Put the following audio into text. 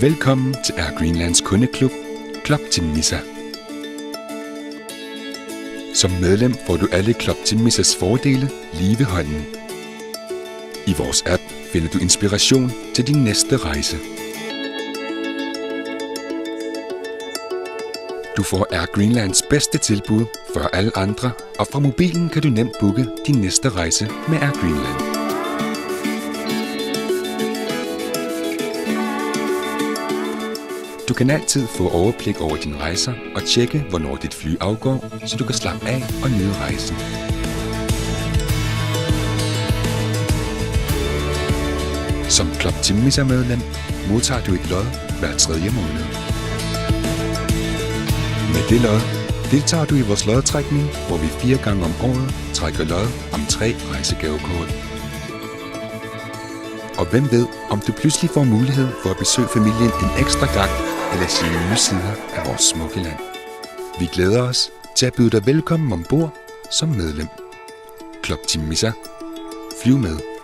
Velkommen til Air Greenlands kundeklub, Kloptimissa. Som medlem får du alle Kloptimissas fordele lige ved hånden. I vores app finder du inspiration til din næste rejse. Du får Air Greenlands bedste tilbud før alle andre, og fra mobilen kan du nemt booke din næste rejse med Air Greenland. Du kan altid få overblik over dine rejser og tjekke, hvornår dit fly afgår, så du kan slappe af og nyde rejsen. Som Kloptimissa-medlem modtager du et lod hver 3. måned. Med det lod deltager du i vores lodtrækning, hvor vi 4 gange om året trækker lod om 3 rejsegavekort. Og hvem ved, om du pludselig får mulighed for at besøge familien en ekstra gang eller se nye sider af vores smukke land. Vi glæder os til at byde dig velkommen ombord som medlem. Kloptimissa. Flyv med.